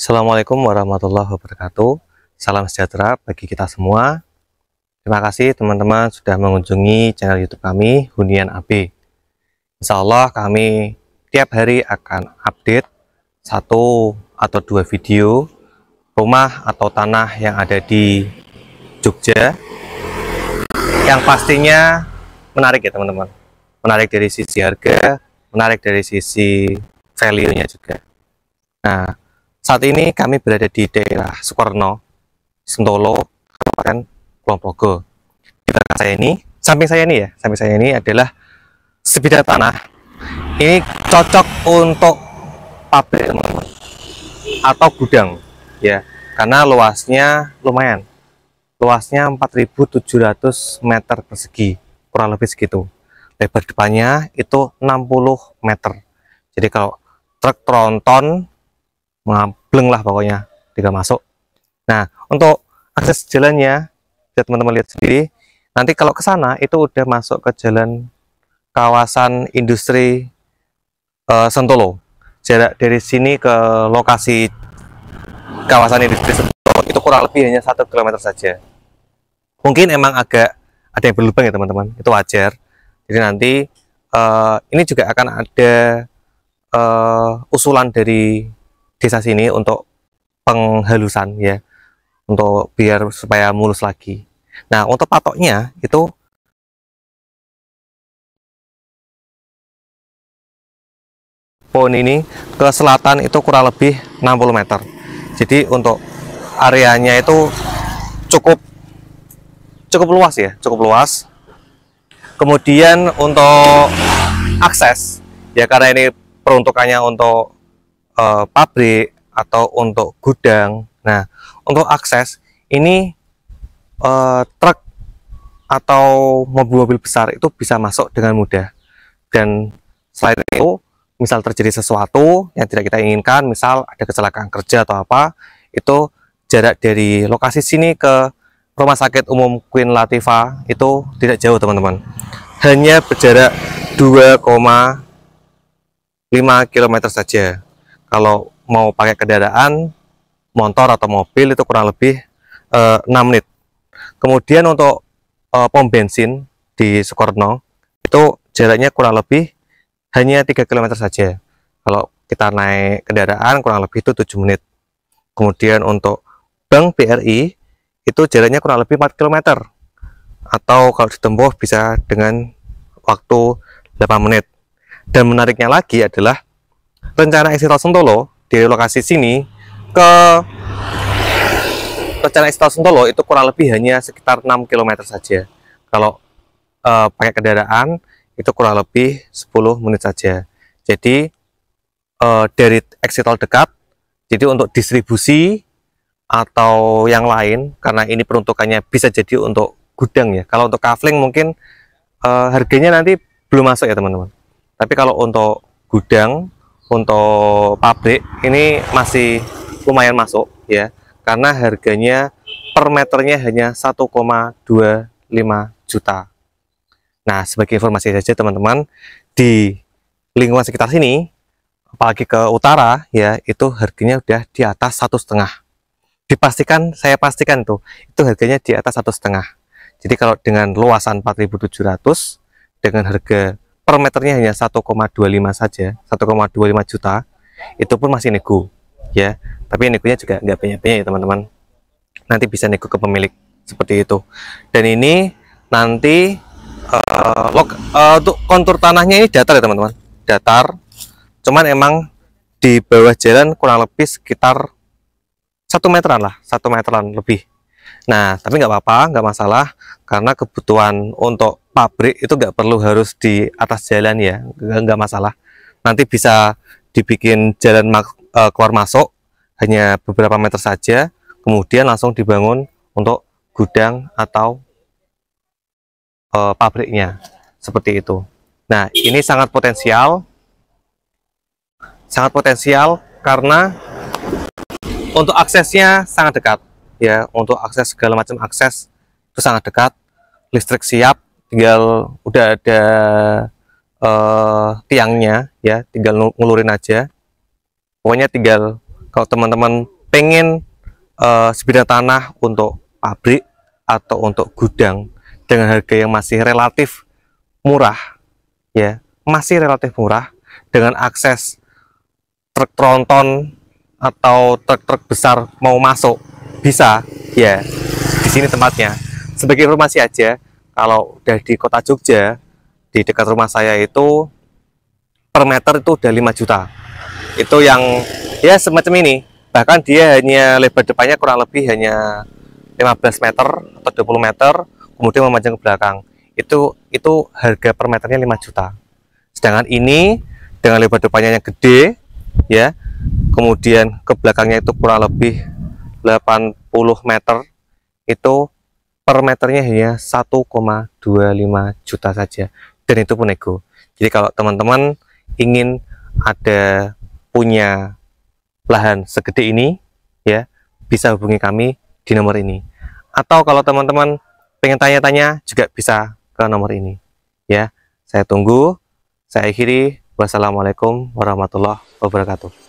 Assalamualaikum warahmatullahi wabarakatuh. Salam sejahtera bagi kita semua. Terima kasih teman-teman sudah mengunjungi channel YouTube kami, Hunian AB. Insya Allah kami tiap hari akan update 1 atau 2 video rumah atau tanah yang ada di Jogja, yang pastinya menarik ya teman-teman. Menarik dari sisi harga, menarik dari sisi value-nya juga. Nah, saat ini kami berada di daerah Sukorno, Sentolo, Kabupaten Kulon Progo. Di belakang saya ini, samping saya ini adalah sebidang tanah. Ini cocok untuk pabrik atau gudang, ya, karena luasnya lumayan. Luasnya 4.700 meter persegi, kurang lebih segitu. Lebar depannya itu 60 meter. Jadi kalau truk tronton ngambleng lah pokoknya tinggal masuk. Nah, untuk akses jalannya bisa teman-teman lihat sendiri. Nanti kalau ke sana itu udah masuk ke jalan kawasan industri Sentolo. Jarak dari sini ke lokasi kawasan industri Sentolo itu kurang lebih hanya 1 km saja. Mungkin emang agak ada yang berlubang ya teman-teman, itu wajar. Jadi nanti ini juga akan ada usulan dari desa sini untuk penghalusan ya, untuk biar supaya mulus lagi. Nah, untuk patoknya itu pohon ini ke selatan itu kurang lebih 60 meter. Jadi untuk areanya itu cukup luas ya, cukup luas. Kemudian untuk akses ya, karena ini peruntukannya untuk pabrik atau untuk gudang. Nah, untuk akses ini truk atau mobil-mobil besar itu bisa masuk dengan mudah. Dan selain itu, misal terjadi sesuatu yang tidak kita inginkan, misal ada kecelakaan kerja atau apa, itu jarak dari lokasi sini ke Rumah Sakit Umum Queen Latifah itu tidak jauh teman-teman, hanya berjarak 2,5 km saja. Kalau mau pakai kendaraan motor atau mobil itu kurang lebih 6 menit. Kemudian untuk pom bensin di Sukorno itu jaraknya kurang lebih hanya 3 km saja. Kalau kita naik kendaraan kurang lebih itu 7 menit. Kemudian untuk Bank BRI itu jaraknya kurang lebih 4 km, atau kalau ditempuh bisa dengan waktu 8 menit. Dan menariknya lagi adalah rencana eksit tol Sentolo dari lokasi sini ke rencana eksit tol Sentolo itu kurang lebih hanya sekitar 6 km saja. Kalau pakai kendaraan itu kurang lebih 10 menit saja. Jadi dari eksit tol dekat, jadi untuk distribusi atau yang lain, karena ini peruntukannya bisa jadi untuk gudang ya. Kalau untuk kafling mungkin harganya nanti belum masuk ya teman-teman. Tapi kalau untuk gudang, untuk pabrik ini masih lumayan masuk ya, karena harganya per meternya hanya 1,25 juta. Nah, sebagai informasi saja teman-teman, di lingkungan sekitar sini, apalagi ke utara ya, itu harganya udah di atas 1,5. Dipastikan, saya pastikan itu harganya di atas 1,5. Jadi kalau dengan luasan 4.700 dengan harga per meternya hanya 1,25 saja, 1,25 juta, itu pun masih nego ya. Tapi negonya juga nggak banyak-banyak ya teman-teman. Nanti bisa nego ke pemilik seperti itu. Dan ini nanti untuk kontur tanahnya ini datar ya teman-teman, datar. Cuman emang di bawah jalan kurang lebih sekitar 1 meteran lah, 1 meteran lebih. Nah, tapi nggak apa-apa, nggak masalah, karena kebutuhan untuk pabrik itu nggak perlu harus di atas jalan ya, nggak masalah. Nanti bisa dibikin jalan keluar masuk hanya beberapa meter saja, kemudian langsung dibangun untuk gudang atau pabriknya seperti itu. Nah, ini sangat potensial karena untuk aksesnya sangat dekat ya. Untuk akses segala macam akses itu sangat dekat, listrik siap, tinggal udah ada tiangnya ya, tinggal ngulurin aja. Pokoknya tinggal kalau teman-teman pengen sebidang tanah untuk pabrik atau untuk gudang dengan harga yang masih relatif murah, ya, masih relatif murah, dengan akses truk tronton atau truk-truk besar mau masuk bisa, ya, di sini tempatnya. Sebagai informasi aja, kalau udah di kota Jogja, di dekat rumah saya itu per meter itu udah 5 juta. Itu yang ya semacam ini. Bahkan dia hanya lebar depannya kurang lebih hanya 15 meter atau 20 meter, kemudian memanjang ke belakang. Itu harga per meternya 5 juta. Sedangkan ini dengan lebar depannya yang gede, ya, kemudian ke belakangnya itu kurang lebih 80 meter, itu per meternya hanya 1,25 juta saja, dan itu pun nego. Jadi kalau teman-teman ingin punya lahan segede ini, ya, bisa hubungi kami di nomor ini. Atau kalau teman-teman pengen tanya-tanya juga bisa ke nomor ini, ya. Saya tunggu. Saya akhiri. Wassalamualaikum warahmatullahi wabarakatuh.